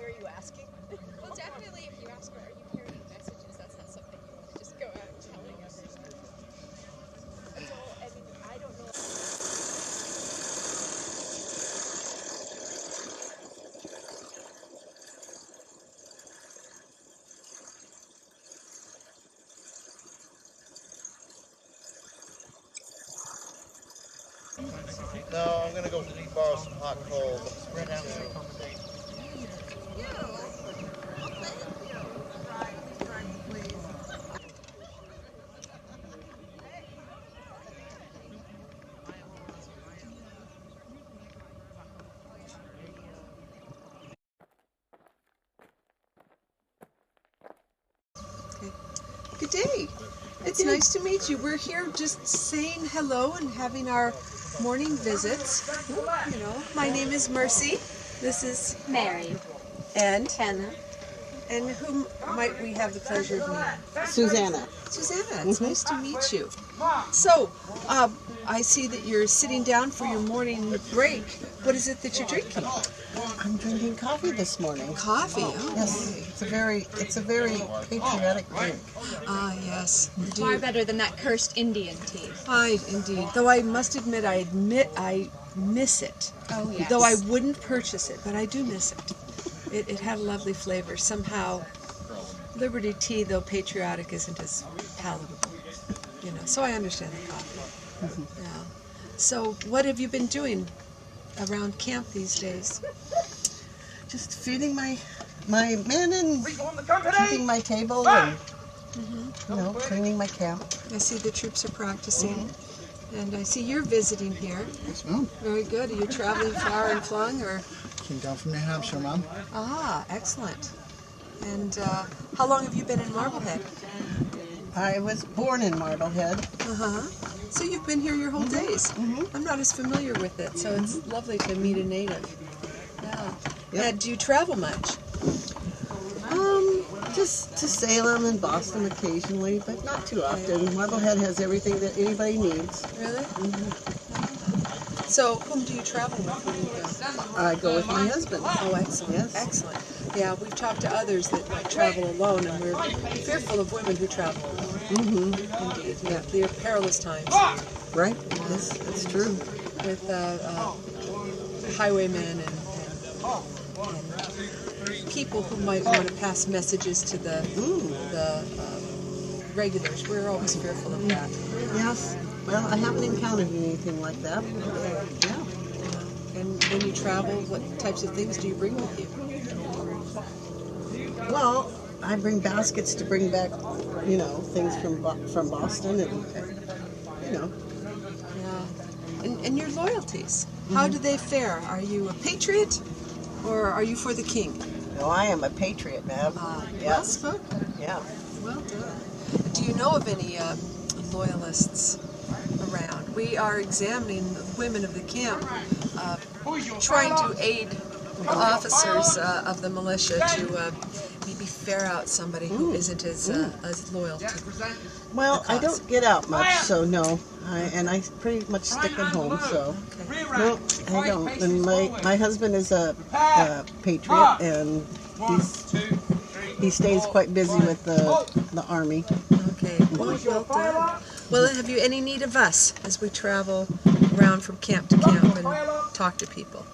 are you asking? Well, definitely if you ask her, are you carrying messages, that's not something you want to just go out telling others. So, I mean, I don't know. No, I'm going to go borrow some hot coal. Spread out and accommodate. Good day. It's nice to meet you. We're here just saying hello and having our morning visits. You know, my name is Mercy. This is Mary. and Hannah. and whom might we have the pleasure of meeting? Susanna. Susanna. It's nice to meet you. So, I see that you're sitting down for your morning break. What is it that you're drinking? I'm drinking coffee this morning. Coffee. Oh, Yes, it's a very patriotic drink. Ah, yes. Far better than that cursed Indian tea. Indeed. Though I must admit, I miss it. Oh, yes. Though I wouldn't purchase it, but I do miss it. It had a lovely flavor. Somehow, Liberty tea, though patriotic, isn't as palatable. You know, so I understand the coffee. Yeah. So, what have you been doing around camp these days? Just feeding my men and keeping my table and cleaning my camp. I see the troops are practicing, and I see you're visiting here. Yes, ma'am. Very good. Are you traveling far and flung, or? Came down from New Hampshire, ma'am. Ah, excellent. And how long have you been in Marblehead? I was born in Marblehead. Uh-huh. So you've been here your whole days. I'm not as familiar with it, so it's lovely to meet a native. Yeah. Yep. Do you travel much? Just to Salem and Boston occasionally, but not too often. Marblehead has everything that anybody needs. Really? So whom do you travel with when you go? I go with my husband. Oh, excellent. Yes. Excellent. Yeah, we've talked to others that might travel alone, and we're fearful of women who travel alone. Indeed. Yeah, they're perilous times. Right? Yes, that's true. With highwaymen and people who might want to pass messages to the regulars. We're always fearful of that. Yes. Well, I haven't encountered anything like that. Yeah. And when you travel, what types of things do you bring with you? Well, I bring baskets to bring back, things from Boston and, Yeah. And your loyalties, how do they fare? Are you a patriot or are you for the king? No, I am a patriot, ma'am. Well Yes. spoken. Yeah. Well done. Do you know of any loyalists around? We are examining the women of the camp, trying to aid the officers of the militia to maybe ferret out somebody who isn't as loyal to Well, the I cause. don't get out much, so no. I pretty much stick at home, so Okay. no, I don't. And my husband is a patriot, and he stays quite busy with the army. Okay. Well done. Well, have you any need of us as we travel around from camp to camp and talk to people?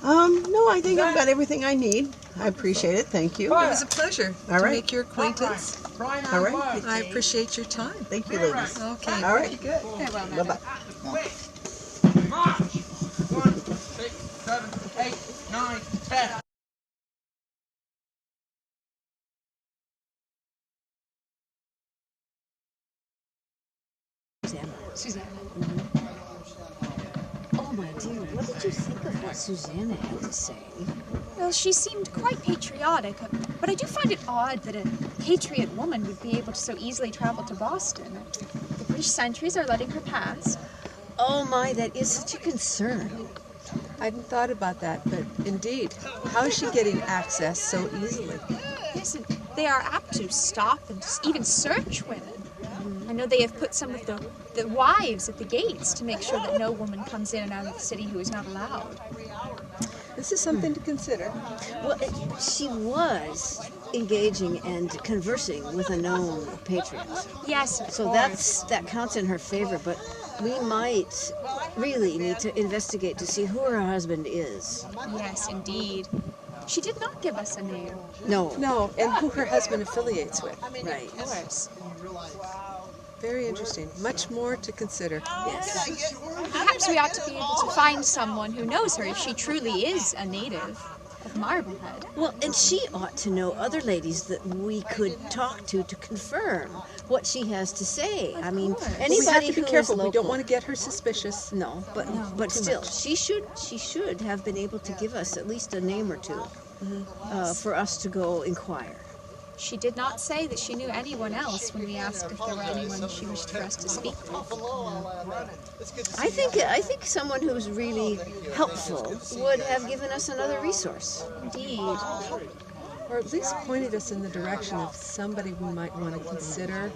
No, I think I've got everything I need. I appreciate it. Thank you. It was a pleasure All to right. make your acquaintance. All right. I appreciate your time. Thank you, ladies. Okay. All right. Good. Farewell, Bye madam. bye. March! 1, 6, 7, 8, 9, 10. Susanna. Oh, my dear, what did you think of what Susanna had to say? Well, she seemed quite patriotic, but I do find it odd that a patriot woman would be able to so easily travel to Boston. The British sentries are letting her pass. Oh, my, that is such a concern. I hadn't thought about that, but indeed, how is she getting access so easily? Yes, and they are apt to stop and even search women. I know they have put some of the wives at the gates to make sure that no woman comes in and out of the city who is not allowed. This is something to consider. Well, she was engaging and conversing with a known patriot. Yes, of So course. that counts in her favor, but we might really need to investigate to see who her husband is. Yes, indeed. She did not give us a name. No. No, and who her husband affiliates with. Right. Of course. Very interesting. Much more to consider. Yes. Perhaps we ought to be able to find someone who knows her if she truly is a native of Marblehead. Well, and she ought to know other ladies that we could talk to confirm what she has to say. I mean, course. anybody We have to be who is careful. We don't local- want to get her suspicious. No, but too still, much. she should have been able to give us at least a name or two for us to go inquire. She did not say that she knew anyone else when we asked if there were anyone she wished for us to speak to. I think someone who's really helpful would have given us another resource. Indeed. Or at least pointed us in the direction of somebody we might want to consider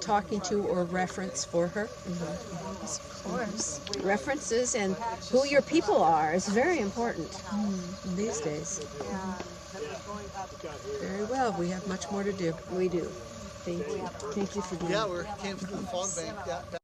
talking to or reference for her. Yes, of course. References and who your people are is very important. These days. Very well. We have much more to do. We do. Thank you. Thank you for doing Yeah, it. we came from the fog bank.